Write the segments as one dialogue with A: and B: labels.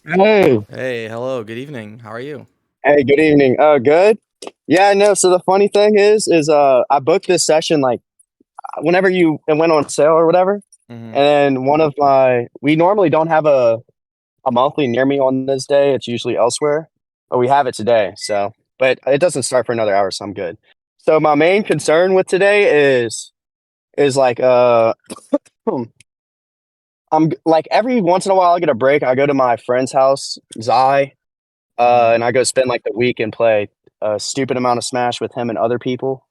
A: Hey,
B: Hey, hello, good evening. How are you?
A: hey, good evening. Good. Yeah, no. So the funny thing is I booked this session like whenever it went on sale or whatever,
B: Mm-hmm.
A: and then we normally don't have a monthly near me on this day. It's usually elsewhere, but we have it today. But it doesn't start for another hour, so I'm good. So my main concern with today is like hmm, like every once in a while I get a break. I go to my friend's house, Zai,
B: Mm-hmm.
A: and I go spend like the week and play a stupid amount of Smash with him and other people.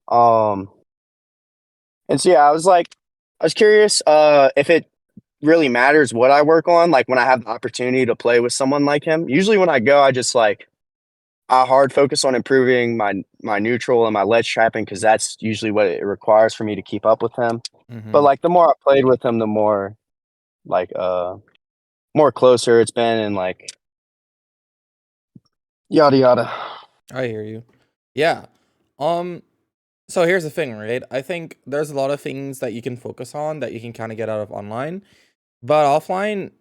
A: Um, and so yeah, I was curious if it really matters what I work on. Like when I have the opportunity to play with someone like him. Usually when I go, I just like I hard focus on improving my neutral and my ledge trapping because that's usually what it requires for me to keep up with him. But
B: Mm-hmm.
A: like the more I played with him, the like more closer it's been and like yada yada.
B: I hear you. Yeah. Um, so here's the thing, right? I think there's a lot of things that you can focus on that you can kind of get out of online. But offline,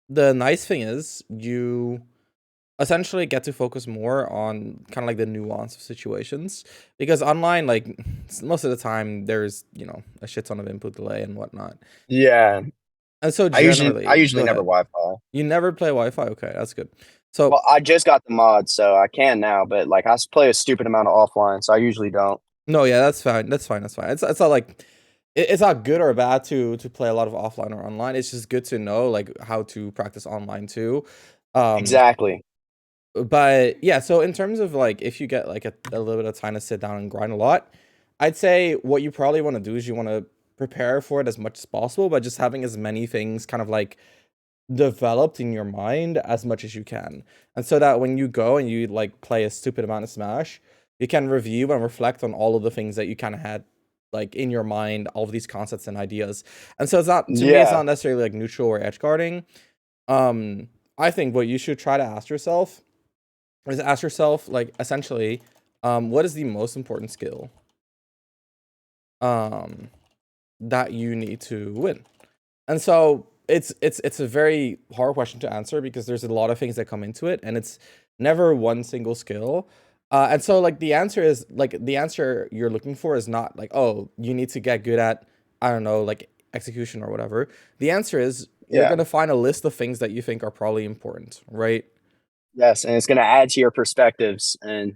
B: the nice thing is you essentially get to focus more on kind of like the nuance of situations. Because online, like most of the time, there's, a shit ton of input delay and whatnot.
A: Yeah,
B: And so
A: I
B: generally,
A: usually
B: go
A: never
B: ahead.
A: Wi-Fi.
B: You never play Wi-Fi? Okay, that's good. So
A: Well, I just got the mod, so I can now, but like play a stupid amount of offline, so I usually don't.
B: no, yeah, that's fine. That's fine. That's fine. It's not like it's not good or bad to play a lot of offline or online. It's just good to know like how to practice online too. Um,
A: Exactly.
B: but yeah, so in terms of like if you get like a little bit of time to sit down and grind a lot, I'd say what you probably want to do is you want to prepare for it as much as possible by just having as many things kind of like developed in your mind as much as you can. And so that when you go and you like play a stupid amount of Smash, you can review and reflect on all of the things that you kind of had like in your mind, all of these concepts and ideas. And so it's not to me, it's
A: Yeah.
B: not necessarily like neutral or edge guarding. Um, I think what you should try to ask yourself is ask yourself like essentially, what is the most important skill um that you need to win? And so it's a very hard question to answer because there's a lot of things that come into it, and it's never one single skill. And so like the answer you're looking for is not like, oh, you need to get good at, I don't know, like execution or whatever. The answer is you're
A: Yeah.
B: gonna find a list of things that you think are probably important, right?
A: Yes, and it's going to add to your perspectives and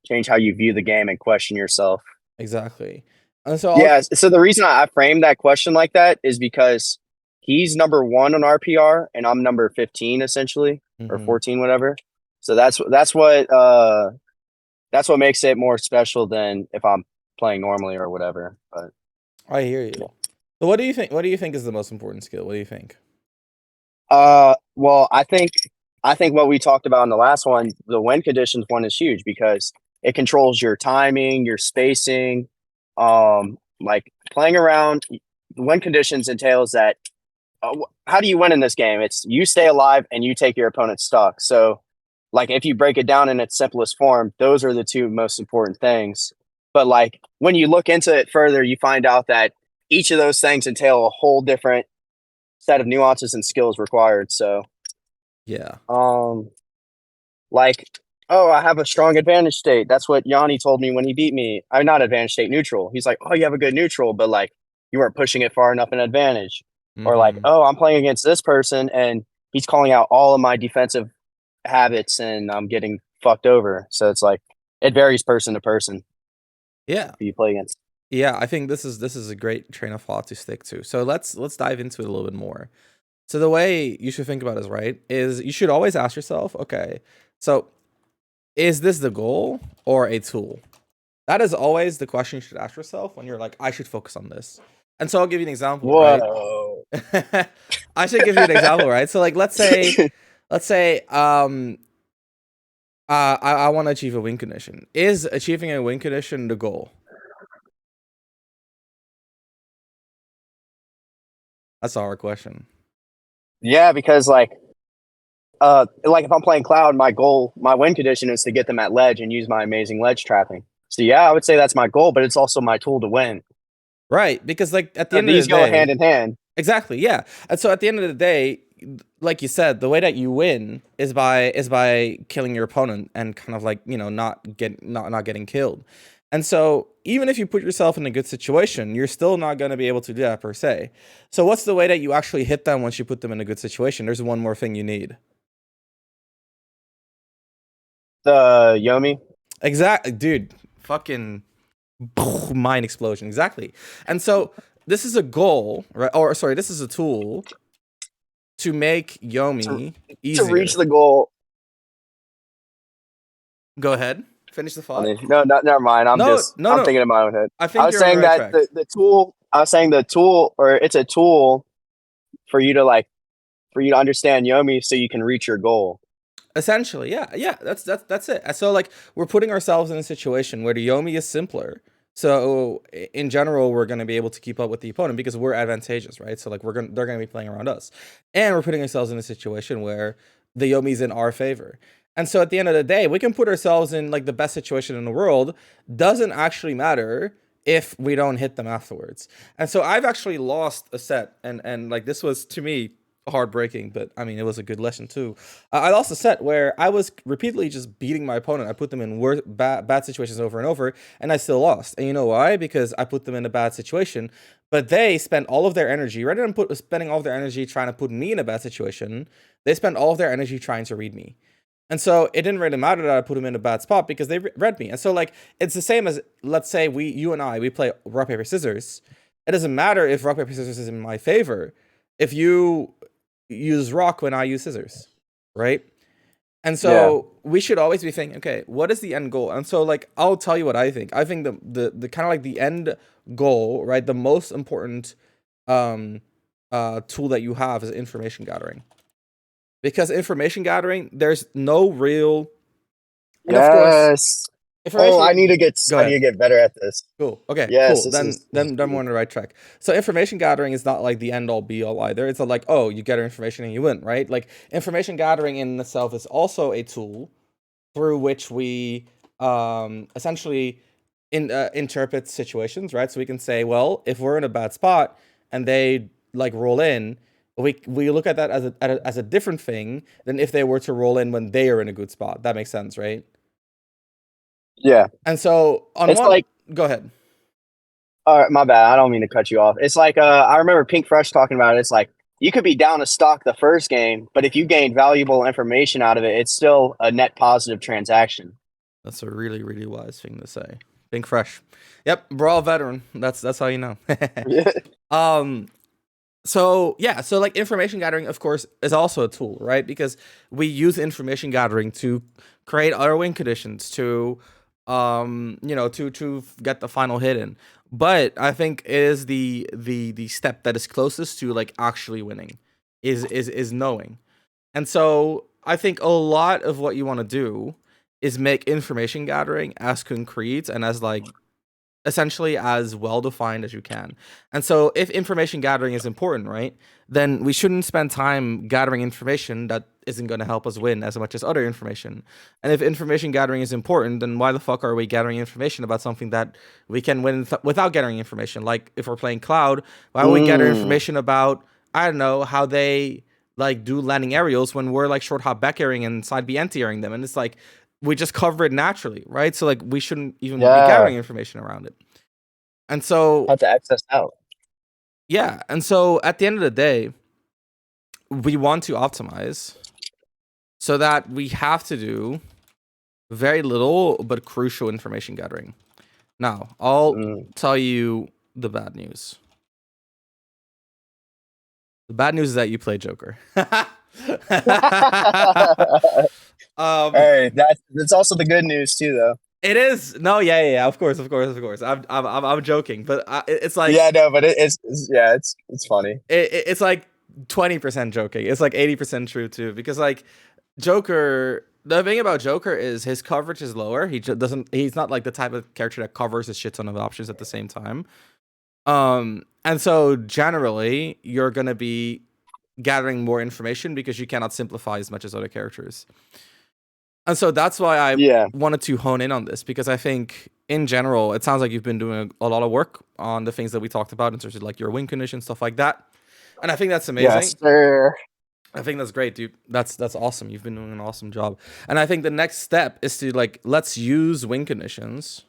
A: change how you view the game and question yourself.
B: Exactly. And so I'll
A: Yeah, so the reason I framed that question like that is because he's number 1 on RPR and I'm number 15 essentially or
B: Mhm.
A: 14 whatever. So that's what makes it more special than if I'm playing normally or whatever. But
B: I hear
A: yeah.
B: you. So what do you think? What do you think is the most important skill? What do you think?
A: Well, I think what we talked about in the last one, the win conditions one is huge because it controls your timing, your spacing, like playing around. The win conditions entails that how do you win in this game? It's you stay alive and you take your opponent's stock. So, like if you break it down in its simplest form, those are the two most important things. But like when you look into it further, you find out that each of those things entail a whole different set of nuances and skills required. So,
B: Yeah.
A: um, like, oh, I have a strong advantage state. That's what Yanni told me when he beat me. I'm not advantage state neutral. He's like, oh, you have a good neutral, but like you weren't pushing it far enough in advantage. Or like,
B: Mhm.
A: oh, I'm playing against this person and he's calling out all of my defensive habits and I'm getting fucked over. So it's like it varies person to person
B: Yeah.
A: who you play against.
B: Yeah, I think this is a great train of thought to stick to. So let's dive into it a little bit more. So the way you should think about it, right, is you should always ask yourself, okay, so is this the goal or a tool? That is always the question you should ask yourself when you're like, I should focus on this. And so I'll give you an example, right?
A: Whoa.
B: I should give you an example, right? So like let's say I want to achieve a win condition. Is achieving a win condition the goal? That's our question.
A: Yeah, because like if I'm playing Cloud, my win condition is to get them at ledge and use my amazing ledge trapping. So yeah, I would say that's my goal, but it's also my tool to win.
B: Right, because like at the
A: So
B: end of the
A: these go hand
B: day,
A: in hand.
B: exactly, yeah. And so at the end of the day, like you said, the way that you win is by killing your opponent and kind of like, not getting killed. And so even if you put yourself in a good situation, you're still not going to be able to do that per se. So what's the way that you actually hit them once you put them in a good situation? There's one more thing you need.
A: The Yomi.
B: Exactly, dude. Fucking mind explosion. Exactly. And so this is a goal, right? Or sorry, this is a tool to make
A: to,
B: Yomi
A: to reach
B: easier.
A: the goal.
B: Go ahead. Finish the thought.
A: No, never mind.
B: No, no,
A: I'm
B: no.
A: thinking in my own head.
B: I
A: I
B: think
A: was
B: you're on the
A: saying
B: right
A: that
B: track.
A: I was saying the tool, or it's a tool for you to understand Yomi so you can reach your goal.
B: Essentially, yeah, yeah. That's it. So like we're putting ourselves in a situation where the Yomi is simpler. So in general, we're going to be able to keep up with the opponent because we're advantageous, right? So like they're going to be playing around us, and we're putting ourselves in a situation where the Yomi's in our favor. And so at the end of the day, we can put ourselves in like the best situation in the world. Doesn't actually matter if we don't hit them afterwards. And so I've actually lost a set, and like this was to me heartbreaking, but I mean it was a good lesson too. I lost a set where I was repeatedly just beating my opponent. I put them in bad situations over and over, and I still lost. And you know why? Because I put them in a bad situation, but they spent all of their energy rather than spending all of their energy trying to put me in a bad situation. They spent all of their energy trying to read me. And so it didn't really matter that I put them in a bad spot because they read me. And so like it's the same as, let's say you and I we play rock paper scissors. It doesn't matter if rock paper scissors is in my favor if you use rock when I use scissors, right? And
A: Yeah,
B: so we should always be thinking, okay, what is the end goal? And so like I'll tell you what I think. I think the kind of like the end goal, right? The most important um tool that you have is information gathering. Because information gathering, there's no real, and of course,
A: yes. Oh,
B: information. Go
A: I need
B: ahead.
A: to get better at this.
B: Cool. Okay.
A: Yes,
B: Cool. Then
A: this is
B: then we're
A: key.
B: on the right track. So information gathering is not like the end all be all either. It's not like, oh, you gather information and you win, right? Like information gathering in itself is also a tool through which we essentially interpret situations, right? So we can say, well, if we're in a bad spot and they like roll in, we look at that as a different thing than if they were to roll in when they are in a good spot. That makes sense, right?
A: Yeah,
B: And so on
A: it's
B: one,
A: like,
B: go ahead.
A: all right, my bad. I don't mean to cut you off. It's like, I remember Pink Fresh talking about it. It's like you could be down a stock the first game, but if you gain valuable information out of it, it's still a net positive transaction.
B: That's a really, really wise thing to say. Think fresh. Yep, brawl veteran. That's how you know.
A: Yeah,
B: um so yeah, so like information gathering of course is also a tool, right? Because we use information gathering to create our win conditions to to get the final hit in. But I think it is the step that is closest to like actually winning is knowing. And so I think a lot of what you want to do is make information gathering as concrete and as like essentially as well defined as you can. And so if information gathering is important, right? Then we shouldn't spend time gathering information that isn't going to help us win as much as other information. And if information gathering is important, then why the fuck are we gathering information about something that we can win without gathering information? Like if we're playing cloud, why would we gather
A: mm,
B: information about, I don't know, how they like do landing aerials when we're like short hop back airing and side B anti-airing them? And it's like we just cover it naturally, right? So like we shouldn't even be
A: yeah.
B: gathering information around it. And so
A: Have to access out.
B: yeah, and so at the end of the day, we want to optimize so that we have to do very little but crucial information gathering. Now, I'll
A: Mm.
B: tell you the bad news. The bad news is that you play Joker. um,
A: Hey, that's also the good news too, though.
B: it is no, yeah, yeah, yeah, of course, of course, of course. I'm joking, but it's like
A: Yeah, no, but it's funny.
B: it's like 20% joking. It's like 80% true too, because like Joker. The thing about Joker is his coverage is lower. He doesn't. He's not like the type of character that covers a shit ton of options at the same time. And so generally, you're gonna be gathering more information because you cannot simplify as much as other characters. And so that's why I
A: Yeah,
B: wanted to hone in on this because I think in general, it sounds like you've been doing a lot of work on the things that we talked about in terms of like your win condition, stuff like that. And I think that's
A: yes,
B: amazing.
A: sir.
B: I think that's great, dude. That's awesome. You've been doing an awesome job. And I think the next step is to like let's use win conditions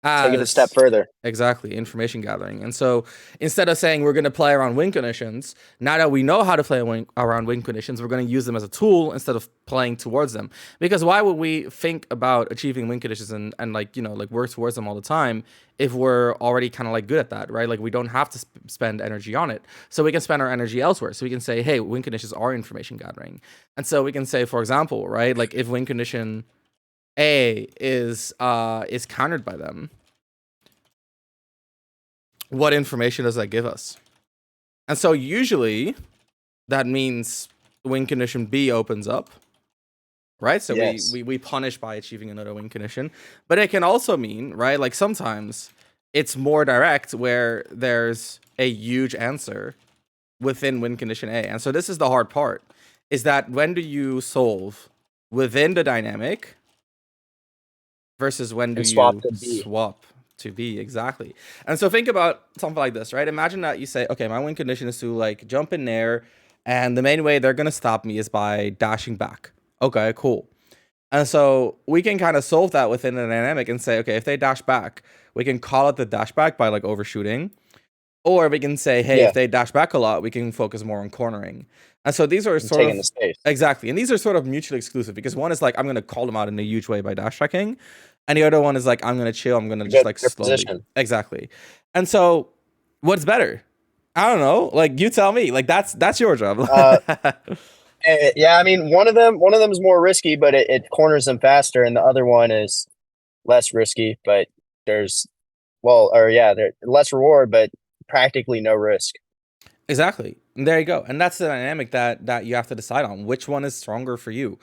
A: Take it a step
B: as
A: further.
B: exactly information gathering. And so instead of saying we're going to play around win conditions, now that we know how to play around win conditions, we're going to use them as a tool instead of playing towards them. Because why would we think about achieving win conditions and like, you know, like work towards them all the time if we're already kind of like good at that, right? Like we don't have to spend energy on it. So we can spend our energy elsewhere. So we can say, hey, win conditions are information gathering. And so we can say, for example, right, like if win condition A is countered by them, what information does that give us? And so usually that means win condition B opens up, right? So
A: Yes.
B: we punish by achieving another win condition. But it can also mean, right? Like sometimes it's more direct where there's a huge answer within win condition A. And so this is the hard part, is that when do you solve within the dynamic versus when do
A: And swap
B: you
A: to B.
B: swap to B? Exactly. And so think about something like this, right? Imagine that you say, okay, my win condition is to like jump in there, and the main way they're gonna stop me is by dashing back. Okay, cool. And so we can kind of solve that within the dynamic and say, okay, if they dash back, we can call it the dash back by like overshooting. Or we can say, hey, if
A: Yeah.
B: they dash back a lot, we can focus more on cornering. And so these are
A: And
B: sort
A: taking the
B: of
A: space.
B: exactly, and these are sort of mutually exclusive because one is like I'm gonna call them out in a huge way by dash tracking, and the other one is like I'm gonna chill, I'm gonna just
A: Good,
B: like
A: good
B: slowly.
A: position.
B: Exactly. And so what's better? I don't know. Like you tell me. Like that's your job.
A: Uh, yeah, I mean, one of them is more risky, but it corners them faster, and the other one is less risky, but there's there's less reward, but practically no risk.
B: Exactly. And there you go. And that's the dynamic that you have to decide on. Which one is stronger for you?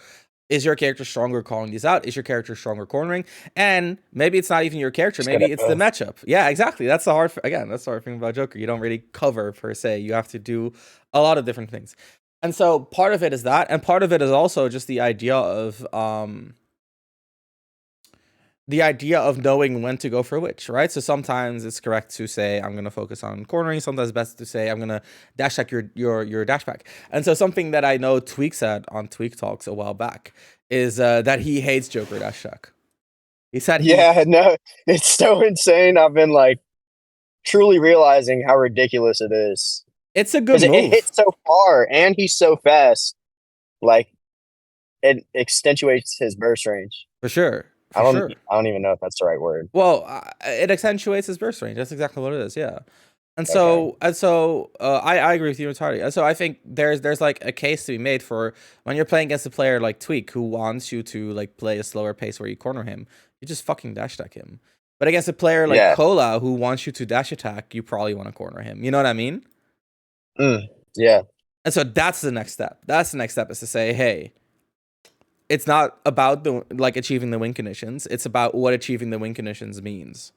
B: Is your character stronger calling these out? Is your character stronger cornering? And maybe it's not even your character.
A: It's good
B: Maybe
A: at
B: it's the
A: both.
B: matchup. Yeah, exactly. That's the hard. Again, that's the hard thing about Joker. You don't really cover per se. You have to do a lot of different things. And so part of it is that, and part of it is also just the idea of knowing when to go for which, right? So sometimes it's correct to say I'm gonna focus on cornering. Sometimes it's best to say I'm gonna dash check your dash back. And so something that I know Tweak said on Tweak Talks a while back is that he hates Joker dash check. He said he
A: Yeah, no, it's so insane. I've been like truly realizing how ridiculous it is
B: it's a good
A: because it
B: move
A: hits so far and he's so fast. Like it accentuates his burst range.
B: for sure, for sure.
A: I don't even know if that's the right word.
B: Well, it accentuates his burst range. That's exactly what it is. Yeah.
A: Okay.
B: I agree with you entirely. And so I think there's like a case to be made for when you're playing against a player like Tweak who wants you to like play a slower pace where you corner him, you just fucking dash attack him. But against a player like
A: Yeah.
B: Cola who wants you to dash attack, you probably want to corner him. You know what I mean?
A: Mm, yeah.
B: And so that's the next step. That's the next step is to say, hey, it's not about the like achieving the win conditions. It's about what achieving the win conditions means.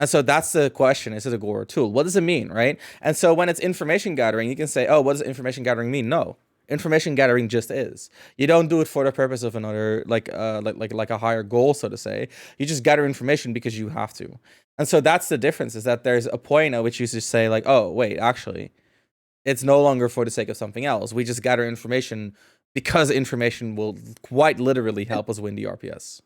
B: And so that's the question. Is it a goal or a tool? What does it mean, right? And so when it's information gathering, you can say, oh, what does information gathering mean? No. Information gathering just is. You don't do it for the purpose of another like a higher goal, so to say. You just gather information because you have to. And so that's the difference, is that there's a point at which you just say, like, oh, wait, actually, it's no longer for the sake of something else. We just gather information because information will quite literally help us win the RPS.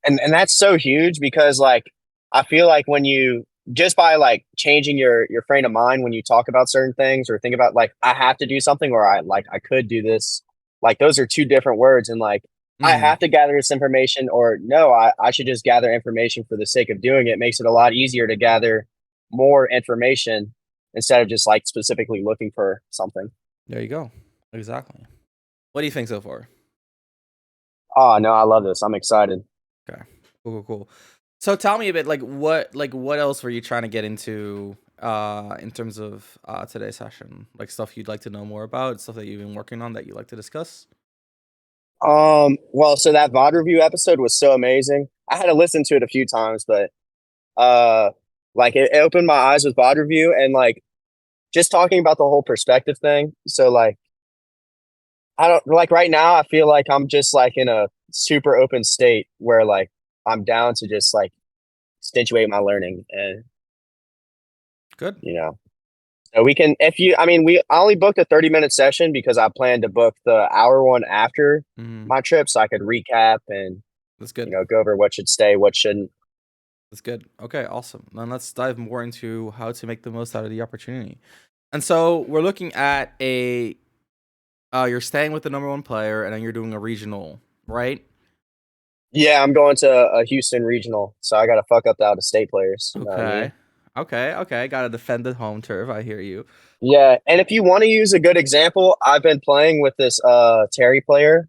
A: And that's so huge because like I feel like when you just by like changing your frame of mind when you talk about certain things or think about like I have to do something or I could do this, like those are two different words. And like I
B: Mm-hmm.
A: have to gather this information or no, I should just gather information for the sake of doing it. Makes it a lot easier to gather more information instead of just like specifically looking for something.
B: There you go. Exactly. What do you think so far?
A: Oh no, I love this. I'm excited.
B: Okay. Cool. So tell me a bit, what else were you trying to get into in terms of today's session? Like stuff you'd like to know more about, stuff that you've been working on that you'd like to discuss?
A: Well, so that VOD review episode was so amazing. I had to listen to it a few times, but uh, like it opened my eyes with VOD review and like just talking about the whole perspective thing. So like, I don't like right now, I feel like I'm just like in a super open state where like I'm down to just like accentuate my learning and,
B: Good.
A: you know, So we can, if you, I mean, I only booked a 30-minute session because I planned to book the hour one after
B: Mm,
A: my trip so I could recap and,
B: that's good.
A: go over what should stay, what shouldn't.
B: That's good. Okay, awesome. Then let's dive more into how to make the most out of the opportunity. And so we're looking at a you're staying with the number one player and then you're doing a regional, right?
A: Yeah, I'm going to a Houston regional, so I got to fuck up the out of state players. You know what I
B: Okay.
A: mean?
B: Okay. Gotta defend the home turf. I hear you.
A: Yeah, and if you want to use a good example, I've been playing with this Terry player.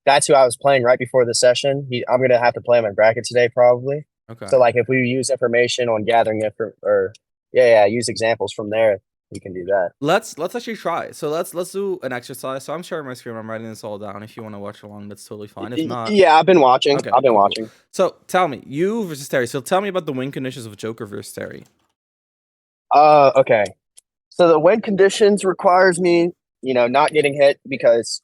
A: That's who I was playing right before the session. I'm gonna have to play him in bracket today probably.
B: Okay.
A: So like if we use information on gathering it or yeah, use examples from there, we can do that.
B: Let's actually try. So let's do an exercise. So I'm sharing my screen. I'm writing this all down. If you want to watch along, that's totally fine. If not,
A: Yeah, I've been watching.
B: okay,
A: I've been
B: cool.
A: watching.
B: So tell me, you versus Terry. So tell me about the win conditions of Joker versus Terry.
A: Okay. So the win conditions requires me, not getting hit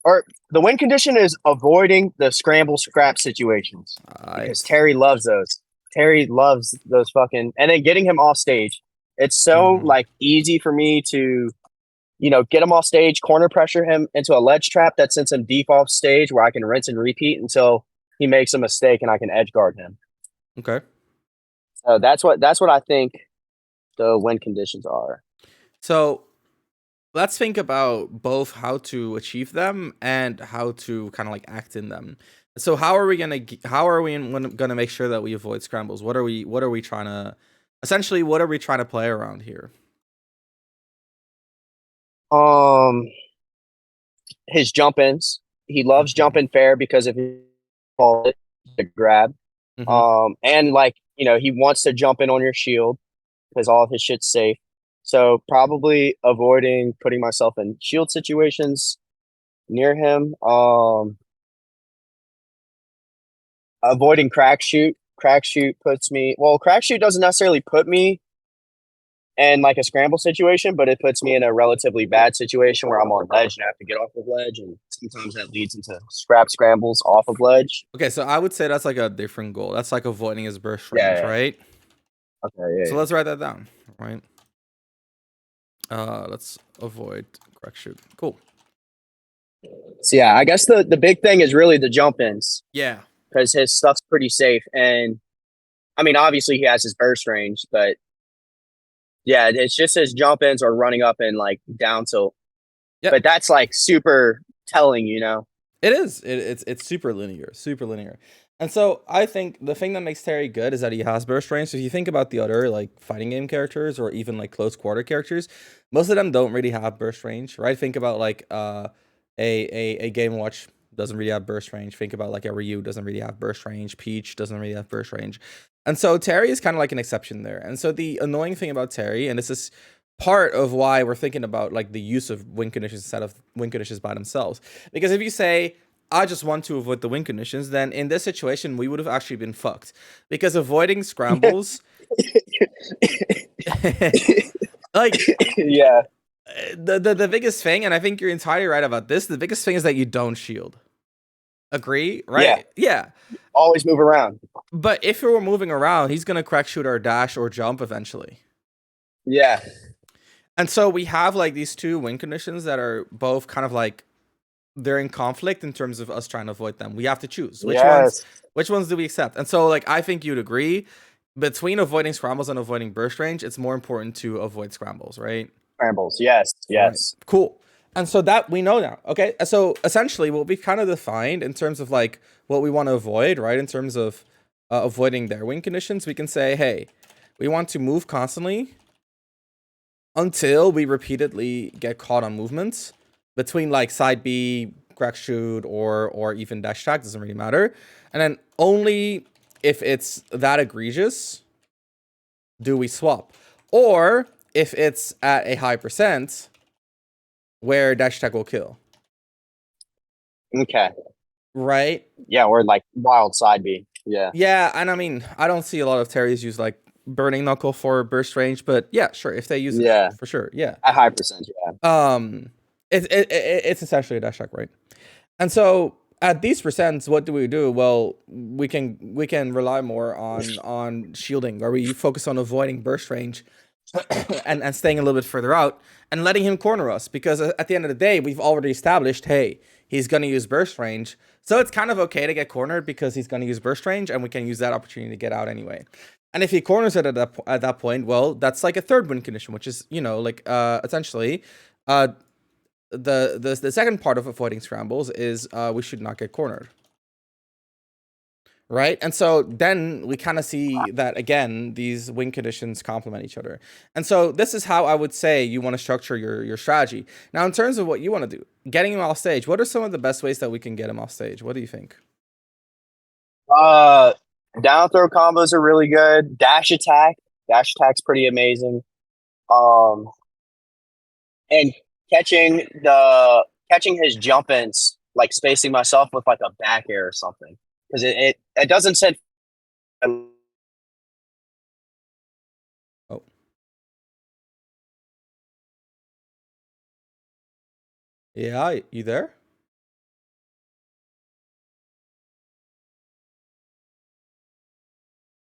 A: or the win condition is avoiding the scramble scrap situations because
B: Right.
A: Terry loves those. Terry loves those fucking, and then getting him off stage. It's so
B: Mm-hmm.
A: like easy for me to, get him off stage, corner pressure him into a ledge trap that sends him deep off stage where I can rinse and repeat until he makes a mistake and I can edge guard him.
B: Okay.
A: So that's what I think the win conditions are.
B: So let's think about both how to achieve them and how to kind of like act in them. So how are we gonna make sure that we avoid scrambles? What are we trying to essentially what are we trying to play around here?
A: Um, his jump ins. He loves
B: Mm-hmm.
A: jumping fair because if he falls, it's a grab.
B: Mm-hmm.
A: And he wants to jump in on your shield because all of his shit's safe. So probably avoiding putting myself in shield situations near him. Avoiding crack shoot. Crack shoot puts me crack shoot doesn't necessarily put me in like a scramble situation, but it puts me in a relatively bad situation where I'm on ledge and I have to get off of ledge, and sometimes that leads into scrambles off of ledge.
B: Okay, so I would say that's like a different goal. That's like avoiding his burst range,
A: Yeah,
B: right?
A: yeah. Okay,
B: So
A: yeah,
B: let's write that down, right? Let's avoid crack shoot. Cool.
A: yeah. So yeah, I guess the big thing is really the jump ins
B: Yeah.
A: because his stuff's pretty safe, and I mean obviously he has his burst range, but yeah, it's just his jump ins are running up and like down tilt, but
B: Yep.
A: that's like super telling.
B: It is. It's super linear, super linear. And so I think the thing that makes Terry good is that he has burst range. So if you think about the other like fighting game characters or even like close quarter characters, most of them don't really have burst range, right? Think about like a Game Watch doesn't really have burst range. Think about like a Ryu doesn't really have burst range. Peach doesn't really have burst range. And so Terry is kind of like an exception there. And so the annoying thing about Terry, and this is part of why we're thinking about like the use of win conditions instead of win conditions by themselves. Because if you say I just want to avoid the win conditions, then in this situation we would have actually been fucked. Because avoiding scrambles, like
A: Yeah,
B: the biggest thing, and I think you're entirely right about this. The biggest thing is that you don't shield. Agree,
A: yeah.
B: right? Yeah.
A: Always move around.
B: But if we were moving around, he's gonna crack shoot or dash or jump eventually.
A: Yeah,
B: And so we have like these two win conditions that are both kind of like they're in conflict in terms of us trying to avoid them. We have to choose
A: yes.
B: which ones do we accept? And so like I think you'd agree between avoiding scrambles and avoiding burst range, it's more important to avoid scrambles, right?
A: Scrambles. Yes,
B: Right.
A: yes.
B: Cool. And so that we know now. Okay. So essentially what we've kind of defined in terms of like what we want to avoid, right? In terms of avoiding their win conditions, we can say, hey, we want to move constantly until we repeatedly get caught on movements between like side B, crack shoot, or even dash tag, doesn't really matter. And then only if it's that egregious do we swap. Or if it's at a high percent where dash tag will kill.
A: Okay.
B: Right?
A: Yeah, or like wild side B. Yeah.
B: Yeah, and I mean, I don't see a lot of Terry's use like burning knuckle for burst range, but yeah, sure, if they use it,
A: Yeah.
B: for sure, yeah.
A: A high percent. Yeah.
B: Um, it's essentially a dash tag, right? And so at these percents, what do we do? Well, we can rely more on shielding, or we focus on avoiding burst range. and staying a little bit further out and letting him corner us because at the end of the day, we've already established, hey, he's going to use burst range. So it's kind of okay to get cornered because he's going to use burst range and we can use that opportunity to get out anyway. And if he corners it at that point, well, that's like a third win condition, which is, like essentially the second part of avoiding scrambles is we should not get cornered. Right. And so then we kind of see that again, these win conditions complement each other. And so this is how I would say you want to structure your strategy. Now, in terms of what you want to do, getting him off stage, what are some of the best ways that we can get him off stage? What do you think?
A: Uh, Down throw combos are really good. Dash attack's pretty amazing. Um, and catching his jump ins, like spacing myself with like a back air or something, because it doesn't set.
B: Oh, yeah. You there?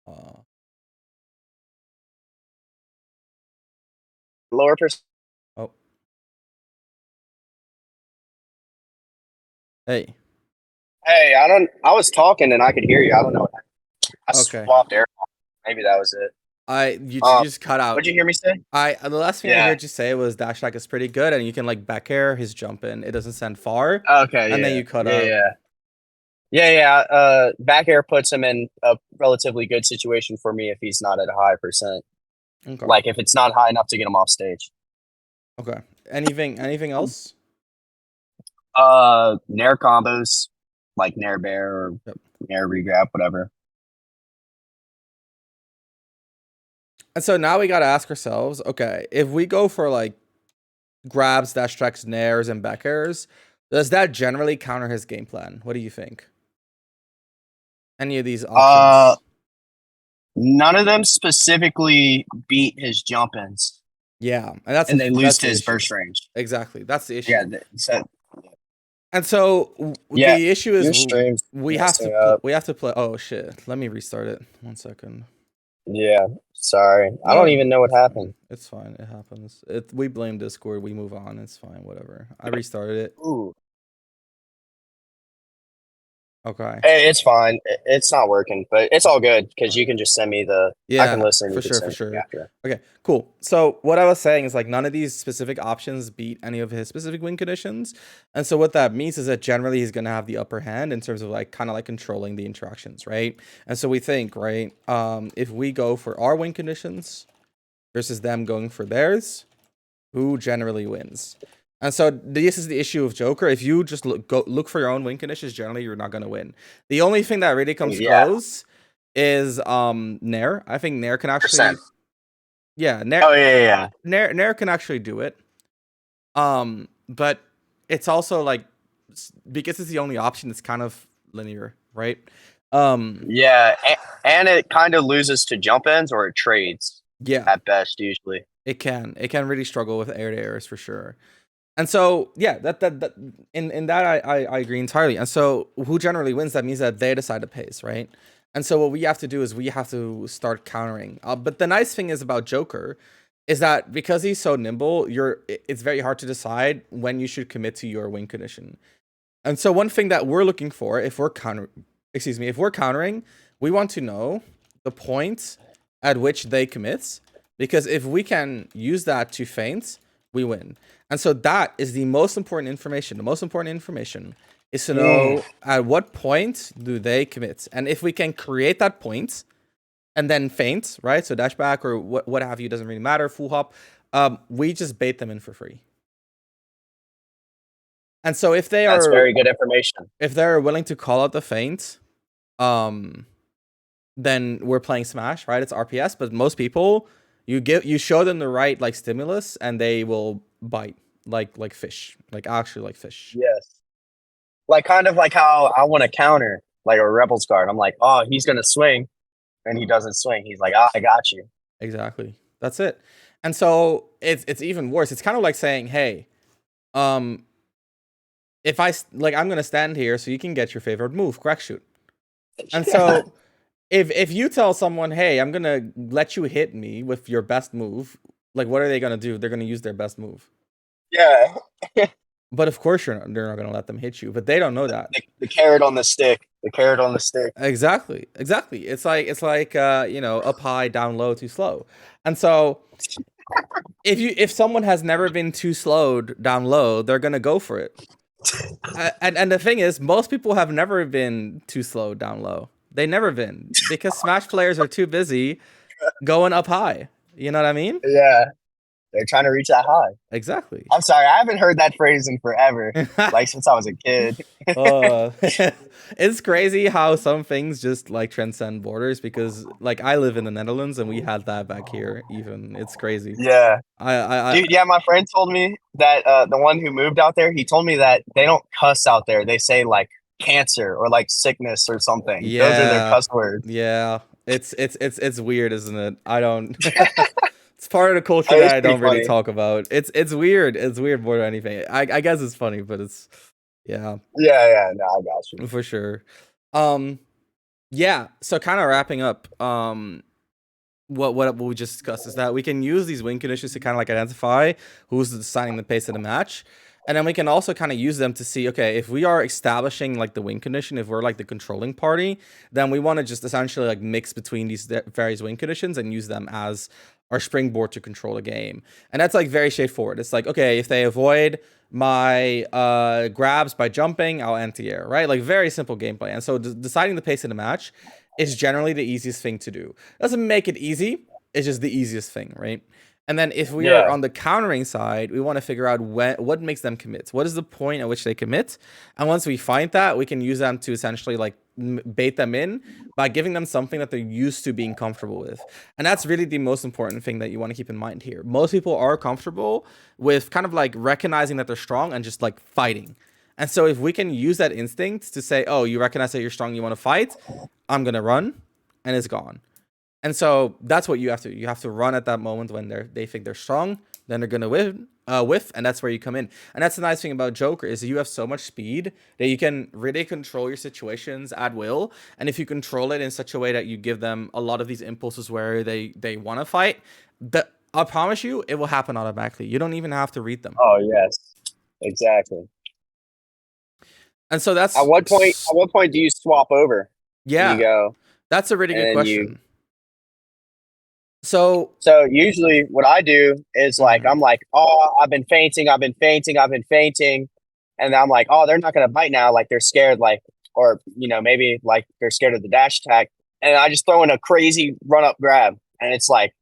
B: Uh,
A: Lower percent.
B: oh, hey.
A: Hey, I don't. I was talking and I could hear you. I don't know. I
B: Okay.
A: swapped air. Maybe that was it.
B: You
A: Um,
B: just cut out.
A: what'd you hear me say?
B: The last thing I
A: Yeah.
B: heard you say was dash attack is pretty good, and you can like back air his jump in. It doesn't send far,
A: Okay.
B: and then
A: Yeah.
B: you cut
A: Yeah.
B: out.
A: Yeah. Yeah. Yeah. Back air puts him in a relatively good situation for me if he's not at a high percent.
B: Okay.
A: Like if it's not high enough to get him off stage.
B: Okay. Anything else?
A: Nair combos like Nair Bear or
B: Yep.
A: Nair Regrab, whatever.
B: And so now we got to ask ourselves, okay, if we go for like grabs, dash tracks, nairs, and back airs, does that generally counter his game plan? What do you think? Any of these
A: Uh,
B: options?
A: None of them specifically beat his jump ins,
B: Yeah, and that's
A: and they lose
B: that's
A: to
B: the
A: his
B: issue.
A: burst range.
B: Exactly, that's the
A: Yeah.
B: issue.
A: So
B: And so
A: yeah,
B: the issue is
A: your stream's
B: we have to
A: messing up.
B: we have to play. Oh shit! Let me restart it. 1 second.
A: Yeah. Sorry, I
B: No,
A: don't
B: no,
A: even know what
B: it's fine.
A: happened.
B: It's fine. It happens. We blame Discord. We move on. It's fine. Whatever. I restarted it.
A: Ooh.
B: Okay.
A: Hey, it's fine. It's not working, but it's all good because you can just send me the. I can
B: Yeah,
A: listen.
B: for
A: You can
B: sure, for
A: send it to me
B: sure.
A: after.
B: Okay, cool. So what I was saying is like none of these specific options beat any of his specific win conditions. And so what that means is that generally he's gonna have the upper hand in terms of like kind of like controlling the interactions, right? And so we think, right, if we go for our win conditions versus them going for theirs, who generally wins? And so this is the issue of Joker. If you just look for your own win conditions, generally you're not gonna win. The only thing that really comes
A: Yeah.
B: close is Nair. I think Nair can actually
A: Percent.
B: yeah,
A: Oh yeah.
B: Nair can actually do it. But it's also like because it's the only option, it's kind of linear, right?
A: Yeah, and it kind of loses to jump ins or it trades
B: Yeah,
A: at best usually.
B: it can really struggle with air to airs for sure. And so yeah, that in that I agree entirely. And so who generally wins? That means that they decide to pace, right? And so what we have to do is we have to start countering. But the nice thing is about Joker is that because he's so nimble, it's very hard to decide when you should commit to your win condition. And so one thing that we're looking for if we're countering, we want to know the point at which they commit, because if we can use that to feint, we win. And so that is the most important information. The most important information is to know at what point do they commit. And if we can create that point and then feint, right? So dash back or what have you, doesn't really matter, full hop. We just bait them in for free. And so if
A: That's very good information.
B: they're willing to call out the feint, then we're playing Smash, right? It's RPS, but most people you show them the right like stimulus and they will bite like fish, like actually like fish.
A: Yes. Like kind of like how I want to counter like a Rebels guard. I'm like, oh, he's gonna swing, and he doesn't swing. He's like, I got you.
B: Exactly. That's it. And so it's even worse. It's kind of like saying, hey, um, if I'm gonna stand here so you can get your favorite move, crack shoot. And so if you tell someone, hey, I'm gonna let you hit me with your best move, like what are they gonna do? They're gonna use their best move.
A: Yeah,
B: But of course they're not gonna let them hit you. But they don't know that.
A: the carrot on the stick. The carrot on the stick.
B: Exactly. Exactly. It's like you know, up high, down low, too slow. And so if someone has never been too slowed down low, they're gonna go for it. And the thing is, most people have never been too slow down low. They never been because Smash players are too busy going up high. You know what I mean?
A: Yeah, they're trying to reach that high.
B: Exactly.
A: I'm sorry, I haven't heard that phrase in forever, like since I was a kid.
B: uh, it's crazy how some things just like transcend borders because like I live in the Netherlands and we had that back here. Even it's crazy.
A: Yeah,
B: I
A: dude. Yeah, my friend told me that the one who moved out there, he told me that they don't cuss out there. They say like cancer or like sickness or something. Those are their
B: yeah,
A: cuss words.
B: yeah. It's weird, isn't it? I don't. It's part of the culture
A: It
B: that
A: is
B: I
A: pretty
B: don't really
A: funny.
B: talk about. It's weird. It's weird more than anything. I guess it's funny, but it's yeah,
A: Yeah, yeah. No, I got you.
B: for sure. Um, yeah. So kind of wrapping up. What we just discussed is that we can use these win conditions to kind of like identify who's deciding the pace of the match. And then we can also kind of use them to see, okay, if we are establishing like the win condition, if we're like the controlling party, then we want to just essentially like mix between these various win conditions and use them as our springboard to control the game. And that's like very straightforward. It's like, okay, if they avoid my grabs by jumping, I'll anti-air, right? Like very simple gameplay. And so deciding the pace of the match is generally the easiest thing to do. It doesn't make it easy. It's just the easiest thing, right? And then if we are
A: Yeah.
B: on the countering side, we want to figure out what makes them commit. What is the point at which they commit? And once we find that, we can use them to essentially like bait them in by giving them something that they're used to being comfortable with. And that's really the most important thing that you want to keep in mind here. Most people are comfortable with kind of like recognizing that they're strong and just like fighting. And so if we can use that instinct to say, oh, you recognize that you're strong, you want to fight, I'm going to run, and it's gone. And so that's what you have to. You have to run at that moment when they think they're strong. Then they're gonna whiff, and that's where you come in. And that's the nice thing about Joker is you have so much speed that you can really control your situations at will. And if you control it in such a way that you give them a lot of these impulses where they want to fight, that I promise you, it will happen automatically. You don't even have to read them.
A: Oh yes, exactly.
B: And so that's
A: At what point do you swap over and you
B: yeah,
A: go
B: that's a really good
A: and you?
B: question. So
A: So usually, what I do is like
B: mhm,
A: I'm like, oh, I've been fainting, I've been fainting, I've been fainting, and I'm like, oh, they're not gonna bite now, like they're scared, like or maybe like they're scared of the dash attack, and I just throw in a crazy run up grab, and it's like,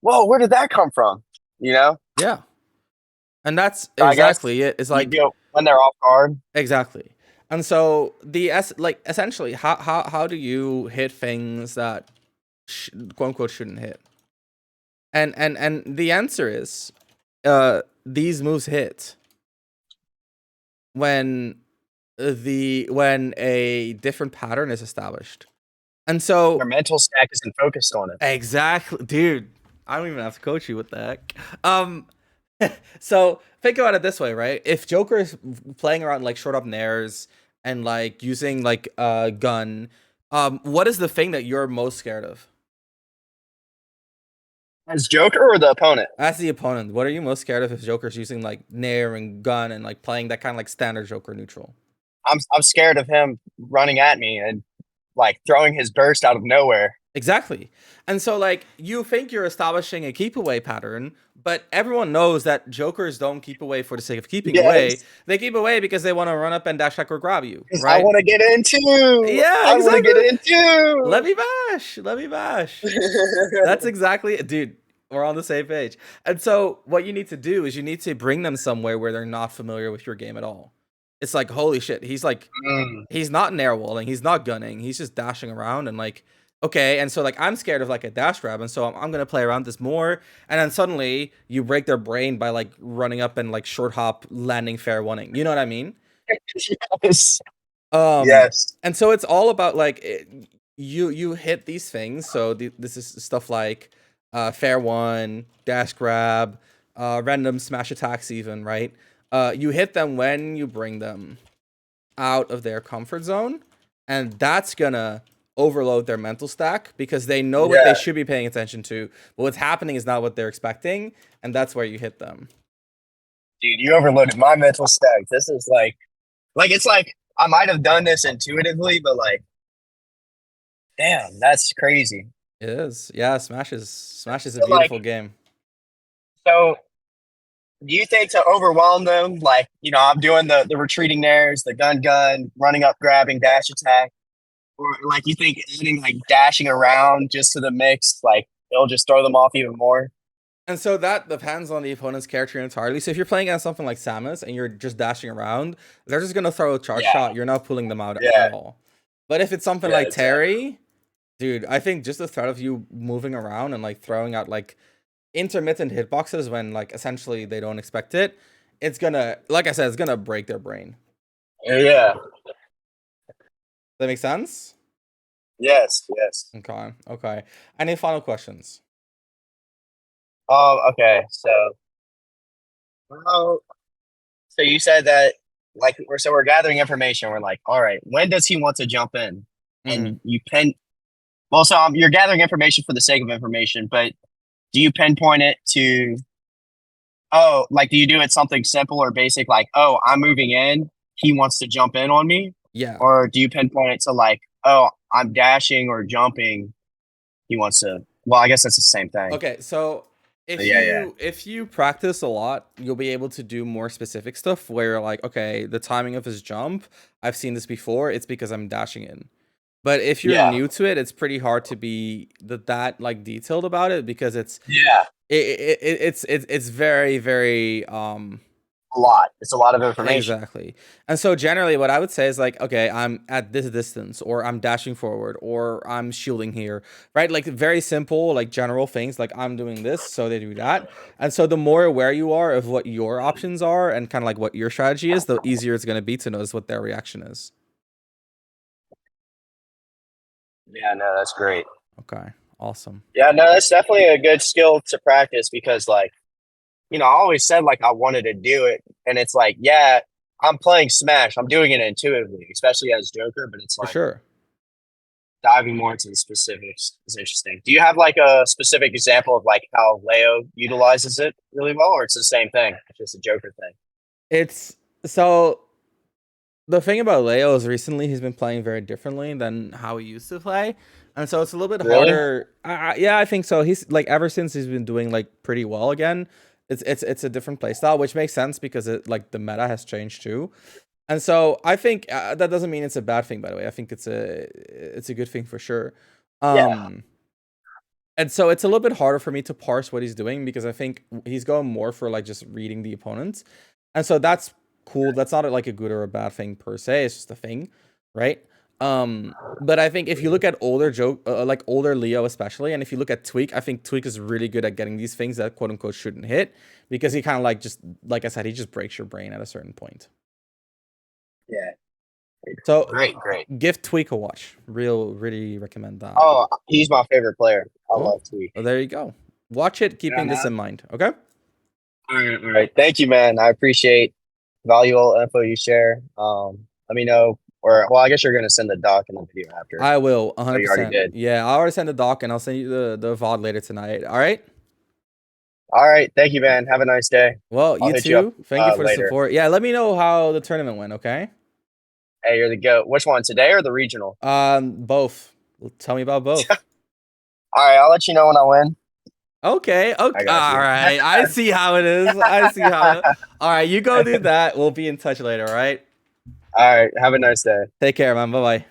A: whoa, where did that come from? You know?
B: yeah, and that's
A: So I guess
B: exactly it. It's
A: you
B: like
A: do when they're off guard.
B: exactly. And so like essentially how do you hit things that quote unquote shouldn't hit? And the answer is these moves hit when when a different pattern is established. And
A: Their
B: so
A: mental stack isn't focused on it.
B: exactly, dude. I don't even have to coach you with that. So think about it this way, right? If Joker is playing around like short up nairs and like using like a gun, what is the thing that you're most scared of?
A: As Joker or the opponent?
B: As the opponent, what are you most scared of if Joker's using like nair and gun and like playing that kind of like standard Joker neutral?
A: I'm scared of him running at me and like throwing his burst out of nowhere.
B: Exactly. And so like you think you're establishing a keep away pattern, but everyone knows that Jokers don't keep away for the sake of keeping away.
A: Yes,
B: They keep away because they want to run up and dash attack or grab you,
A: because I
B: right?
A: want to get in too.
B: Yeah,
A: I want to get
B: exactly.
A: in
B: Let
A: too.
B: me bash. Let me bash. That's exactly it, dude. We're on the same page. And so what you need to do is you need to bring them somewhere where they're not familiar with your game at all. It's like, holy shit,
A: Mm.
B: he's not nair walling, he's not gunning, he's just dashing around and like okay, and so like I'm scared of like a dash grab, and so I'm gonna play around this more, and then suddenly you break their brain by like running up and like short hop landing fair oneing. You know what I mean?
A: Yes,
B: Um,
A: yes.
B: and so it's all about like you hit these things. So this is stuff like fair one, dash grab, random smash attacks, even right. You hit them when you bring them out of their comfort zone, and that's gonna overload their mental stack because they know what they
A: Yeah,
B: should be paying attention to, but what's happening is not what they're expecting, and that's where you hit them.
A: dude, you overloaded my mental stack. This is like it's like I might have done this intuitively, but like, damn, that's crazy.
B: It is. Yeah, Smash is a
A: So like,
B: beautiful game.
A: so do you think to overwhelm them, like, I'm doing the retreating nairs, the gun, running up, grabbing, dash attack, or like you think adding like dashing around just to the mix, like it'll just throw them off even more?
B: And so that depends on the opponent's character entirely. So if you're playing against something like Samus and you're just dashing around, they're just gonna throw a charge
A: Yeah,
B: shot. You're not pulling them out at
A: yeah,
B: all. But if it's something
A: yeah,
B: like
A: exactly.
B: Terry, dude, I think just the threat of you moving around and like throwing out like intermittent hitboxes when like essentially they don't expect it, it's gonna, like I said, it's gonna break their brain.
A: Yeah.
B: That makes sense?
A: Yes. Yes.
B: Okay. Okay. Any final questions?
A: Okay. Well, so you said that like we're gathering information. We're like, all right, when does he want to jump in?
B: Hmm.
A: And you pin. Well, so you're gathering information for the sake of information, but do you pinpoint it to, oh, like do you do it something simple or basic, like, oh, I'm moving in, he wants to jump in on me,
B: Yeah.
A: or do you pinpoint it to like, oh, I'm dashing or jumping, he wants to? Well, I guess that's the same thing.
B: Okay, so
A: But
B: if
A: yeah, yeah,
B: you practice a lot, you'll be able to do more specific stuff where you're like, okay, the timing of his jump, I've seen this before, it's because I'm dashing in. But if you're
A: yeah,
B: new to it, it's pretty hard to be that like detailed about it because
A: yeah.
B: it's very very
A: A lot. It's a lot of information.
B: exactly. And so generally what I would say is like, okay, I'm at this distance or I'm dashing forward or I'm shielding here, right? Like very simple, like general things like I'm doing this, so they do that. And so the more aware you are of what your options are and kind of like what your strategy is, the easier it's going to be to notice what their reaction is.
A: Yeah, no, that's great.
B: Okay. Awesome.
A: Yeah, no, that's definitely a good skill to practice because, like, I always said like I wanted to do it, and it's like, yeah, I'm playing Smash, I'm doing it intuitively, especially as Joker, but it's
B: For
A: like
B: sure.
A: diving more into the specifics is interesting. Do you have like a specific example of like how Leo utilizes it really well, or it's the same thing, it's just a Joker thing?
B: It's so the thing about Leo is recently he's been playing very differently than how he used to play. And so it's a little bit
A: Really?
B: harder. Yeah, I think so. He's like ever since he's been doing like pretty well again. It's a different play style, which makes sense because it like the meta has changed too. And so I think that doesn't mean it's a bad thing, by the way. I think it's a good thing for sure.
A: Yeah,
B: Um, and so it's a little bit harder for me to parse what he's doing because I think he's going more for like just reading the opponents. And so that's cool. That's not like a good or a bad thing per se. It's just a thing, right? But I think if you look at older like older Leo especially, and if you look at Tweak, I think Tweak is really good at getting these things that quote unquote shouldn't hit because he kind of like just like I said, he just breaks your brain at a certain point.
A: yeah.
B: So
A: Great, great.
B: give Tweak a watch. Really recommend that.
A: Oh, he's my favorite player. I
B: Cool.
A: love Tweet.
B: Well, there you go. Watch it,
A: Yeah,
B: keeping this
A: man.
B: in mind. Okay.
A: All right. Thank you, man. I appreciate valuable info you share. Let me know, or well, I guess you're gonna send the doc in the video after.
B: I will
A: Oh, you already
B: 100%.
A: did.
B: Yeah, I'll already send the doc and I'll send you the VOD later tonight. All right.
A: All right. Thank you, man. Have a nice day.
B: Well,
A: I'll
B: you
A: hit you up
B: too. Thank you for the
A: later.
B: support. Yeah, let me know how the tournament went. Okay.
A: Hey, you're the goat. Which one, today or the regional?
B: Both. Tell me about both.
A: All right. I'll let you know when I win.
B: Okay. Okay.
A: I got
B: All
A: you.
B: right. I see how it is. I see how. All right. You go do that. We'll be in touch later. All right.
A: All right. Have a nice day.
B: Take care, man. Bye bye.